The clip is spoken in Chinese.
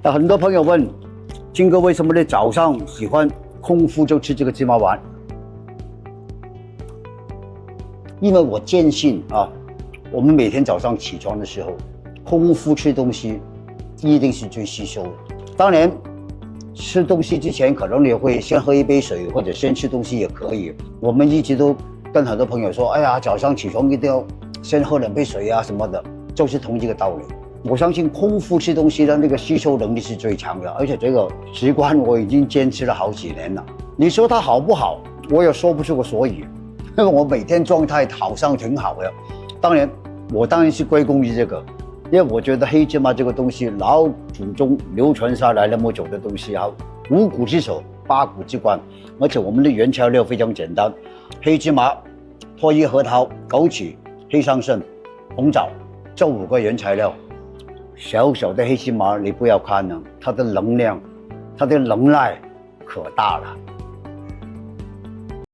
那很多朋友问，金哥为什么你早上喜欢空腹就吃这个芝麻丸？因为我坚信啊，我们每天早上起床的时候，空腹吃东西一定是最吸收的。当然，吃东西之前可能你会先喝一杯水，或者先吃东西也可以。我们一直都跟很多朋友说，哎呀，早上起床一定要先喝2杯水啊什么的，就是同一个道理。我相信空腹吃东西的那个吸收能力是最强的，而且这个习惯我已经坚持了好几年了。你说它好不好，我也说不出个所以，因为我每天状态好像挺好的。当然，我当然是归功于这个，因为我觉得黑芝麻这个东西，老祖宗流传下来那么久的东西啊，五谷之首，八谷之冠，而且我们的原材料非常简单，黑芝麻、脱衣核桃、枸杞、黑桑葚、红枣，这5个原材料。小小的黑芝麻，你不要看了，它的能量、它的能耐可大了。